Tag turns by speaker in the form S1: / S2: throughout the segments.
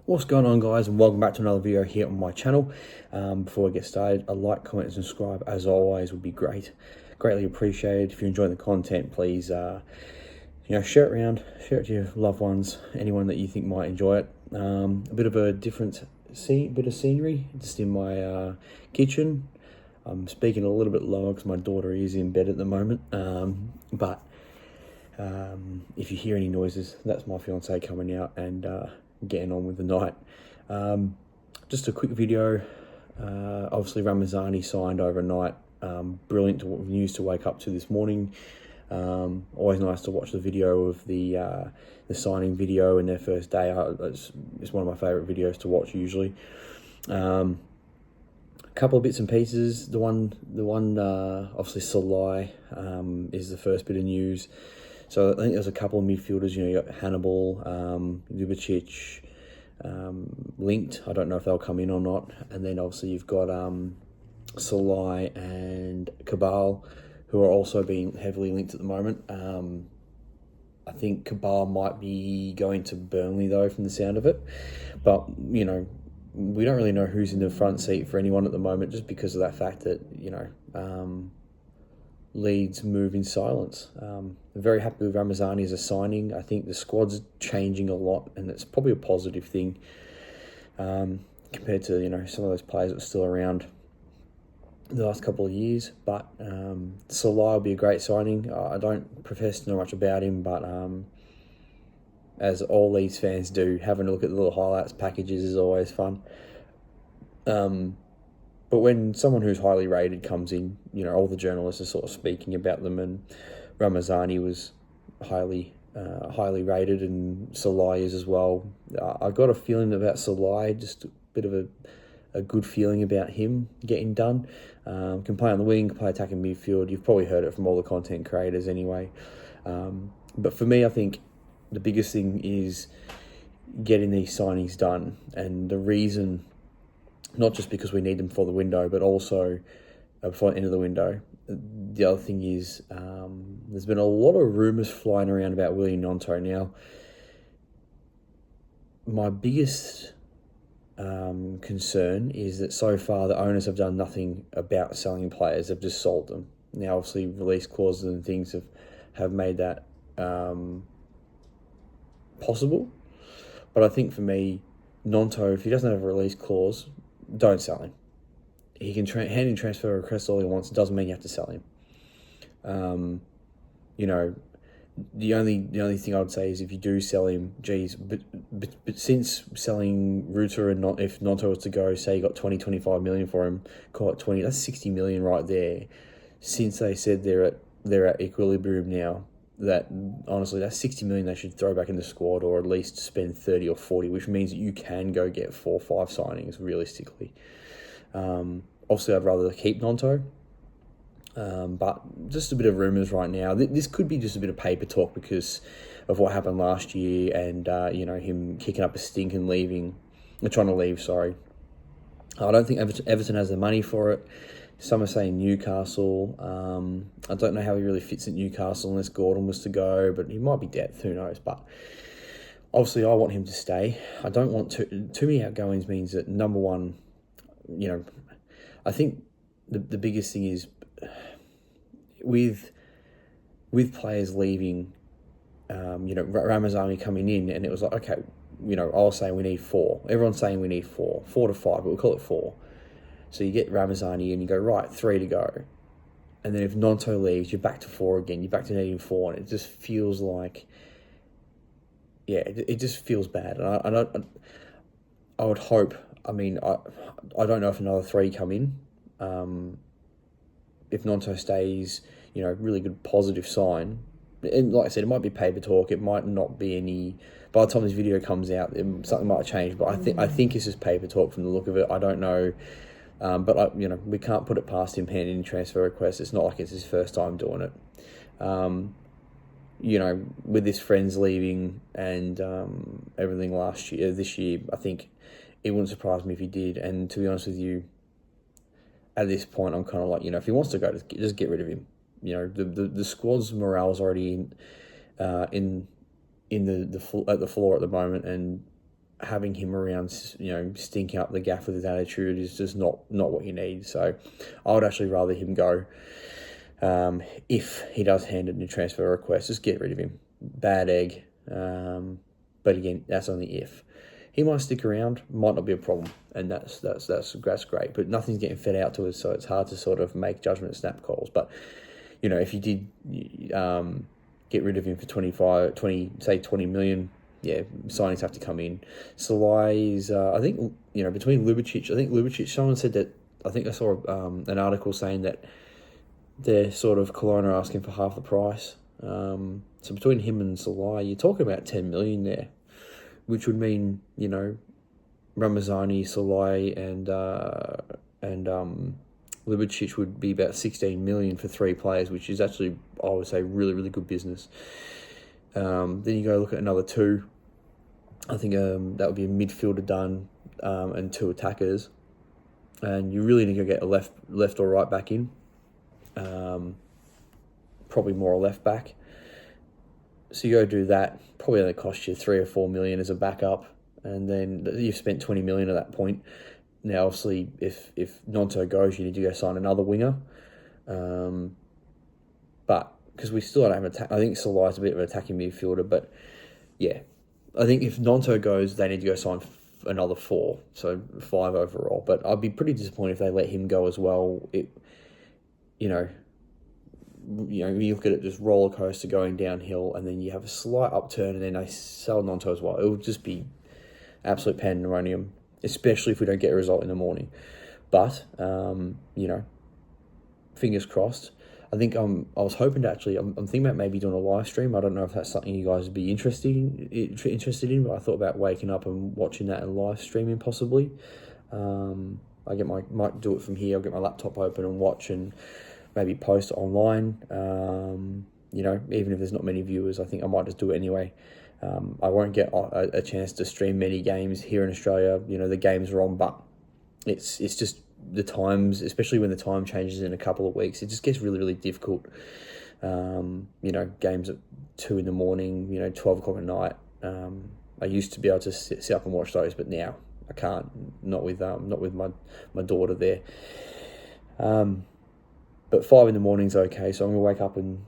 S1: What's going on, guys, and welcome back to another video here on my channel. Before I get started, a like, comment, and subscribe as always would be greatly appreciated. If you're enjoying the content, please share it around, share it to your loved ones, anyone that you think might enjoy it. A bit of a different bit of scenery just in my kitchen. I'm speaking a little bit lower because my daughter is in bed at the moment, but if you hear any noises, that's my fiance coming out and getting on with the night. Just a quick video. Obviously Ramazani signed overnight. Brilliant news to wake up to this morning. Always nice to watch the video of the signing video in their first day. It's one of my favorite videos to watch usually. A couple of bits and pieces. The one obviously Salai is the first bit of news. So I think there's a couple of midfielders. You got Hannibal, Ljubicic, linked. I don't know if they'll come in or not. And then obviously you've got Salai and Cabal, who are also being heavily linked at the moment. I think Cabal might be going to Burnley though, from the sound of it. But we don't really know who's in the front seat for anyone at the moment, just because of that fact that Leeds move in silence. I'm very happy with Ramazani as a signing. I think the squad's changing a lot, and it's probably a positive thing compared to some of those players that are still around the last couple of years. But Salah will be a great signing. I don't profess to know much about him, but as all Leeds fans do, having a look at the little highlights packages is always fun. But when someone who's highly rated comes in, all the journalists are sort of speaking about them, and Ramazani was highly rated, and Salai is as well. I got a feeling about Salai, just a bit of a good feeling about him getting done. Can play on the wing, can play attacking midfield. You've probably heard it from all the content creators anyway. But for me, I think the biggest thing is getting these signings done, and the reason, not just because we need them for the window, but also before the end of the window. The other thing is there's been a lot of rumours flying around about William Gnonto. Now, my biggest concern is that so far the owners have done nothing about selling players. They've just sold them. Now, obviously, release clauses and things have made that possible. But I think for me, Gnonto, if he doesn't have a release clause, don't sell him. He can hand in transfer requests all he wants. It doesn't mean you have to sell him. The only thing I would say is if you do sell him, but since selling Ruta, and if Gnonto was to go, say you got 25 million for him, call it 20, that's 60 million right there. Since they said they're at equilibrium now, that honestly, that's 60 million they should throw back in the squad, or at least spend 30 or 40, which means that you can go get 4 or 5 signings realistically. Obviously, I'd rather keep Gnonto, but just a bit of rumours right now. This could be just a bit of paper talk because of what happened last year, and him kicking up a stink and trying to leave. Sorry, I don't think Everton has the money for it. Some are saying Newcastle. I don't know how he really fits at Newcastle unless Gordon was to go, but he might be depth, who knows. But obviously I want him to stay. I don't want too many outgoings. Means that, number one, I think the biggest thing is with players leaving, Ramazani coming in, and it was like, okay, I was saying we need 4. Everyone's saying we need 4 to 5, but we'll call it 4. So you get Ramazani and you go, right, 3 to go. And then if Gnonto leaves, you're back to 4 again. You're back to needing 4. And it just feels like, it just feels bad. And I would hope, I don't know if another 3 come in. If Gnonto stays, really good positive sign. And like I said, it might be paper talk. It might not be any. By the time this video comes out, something might change. But I think it's just paper talk from the look of it. I don't know. But we can't put it past him handing in transfer requests. It's not like it's his first time doing it. With his friends leaving and everything this year, I think it wouldn't surprise me if he did. And to be honest with you, at this point, I'm kind of like, if he wants to go, just get rid of him. The squad's morale is already at the floor at the moment, and having him around, stinking up the gaff with his attitude is just not what you need. So I would actually rather him go. If he does hand in a transfer request, just get rid of him. Bad egg. But again, that's only if. He might stick around, might not be a problem, and that's great. But nothing's getting fed out to us, so it's hard to sort of make judgment snap calls. But if you did get rid of him for 20 million, yeah, signings have to come in. Salai is, I think, between Lubicic, someone said that, I think I saw an article saying that they're sort of Kelowna asking for half the price. So between him and Salai, you're talking about 10 million there, which would mean, Ramazani, Salai, and Lubicic would be about 16 million for 3 players, which is actually, I would say, really, really good business. Then you go look at another 2. I think that would be a midfielder done, and 2 attackers. And you really need to get a left or right back in. Probably more a left back. So you go do that. Probably only cost you 3 or 4 million as a backup, and then you've spent 20 million at that point. Now, obviously, if Gnonto goes, you need to go sign another winger. But because we still don't have an attack, I think Salai's a bit of an attacking midfielder. But yeah, I think if Gnonto goes, they need to go sign another 4, so 5 overall. But I'd be pretty disappointed if they let him go as well. You look at it, just roller coaster going downhill, and then you have a slight upturn, and then they sell Gnonto as well. It would just be absolute pandemonium, especially if we don't get a result in the morning. But fingers crossed. I think I was hoping to actually. I'm thinking about maybe doing a live stream. I don't know if that's something you guys would be interested in, but I thought about waking up and watching that and live streaming possibly. Might do it from here. I'll get my laptop open and watch, and maybe post it online. Even if there's not many viewers, I think I might just do it anyway. I won't get a chance to stream many games here in Australia. The games are on, but it's just the times, especially when the time changes in a couple of weeks, it just gets really, really difficult. Games at 2 in the morning, 12 o'clock at night. I used to be able to sit up and watch those, but now I can't. Not with my daughter there. But 5 in the morning's okay, so I'm gonna wake up and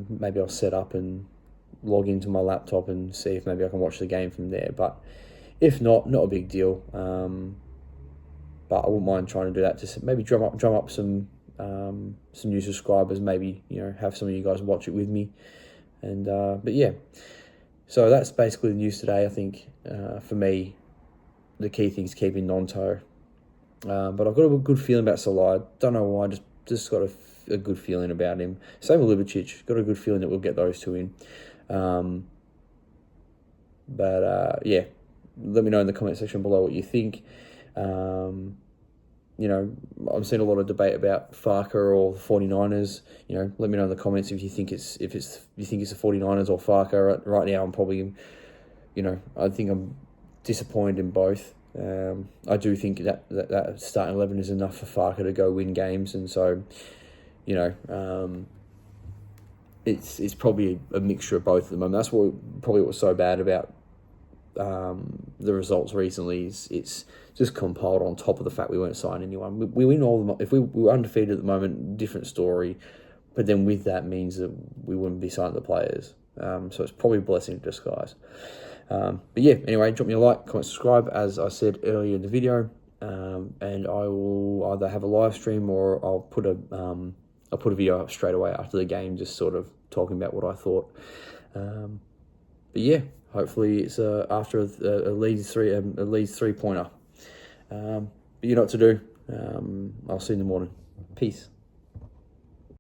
S1: maybe I'll set up and log into my laptop and see if maybe I can watch the game from there. But if not a big deal. But I wouldn't mind trying to do that. Just maybe drum up some new subscribers. Maybe have some of you guys watch it with me. And but yeah, so that's basically the news today. I think for me, the key thing is keeping Gnonto. But I've got a good feeling about Salai. Don't know why. Just got a good feeling about him. Same with Lubicic. Got a good feeling that we'll get those 2 in. Yeah, let me know in the comment section below what you think. I'm seeing a lot of debate about Farker or the 49ers. Let me know in the comments if you think it's the 49ers or Farker. Right now, I'm probably, I think I'm disappointed in both. I do think that starting 11 is enough for Farker to go win games, and so, it's probably a mixture of both of them. That's what was so bad about the results recently. It's just compiled on top of the fact we weren't signed anyone. We win all of them. If we were undefeated at the moment, different story. But then with that means that we wouldn't be signing the players. So it's probably a blessing in disguise. But yeah, anyway, drop me a like, comment, subscribe, as I said earlier in the video. And I will either have a live stream or I'll put a video up straight away after the game, just sort of talking about what I thought. But yeah, hopefully it's after a Leeds 3-pointer. But you know what to do. I'll see you in the morning. Peace.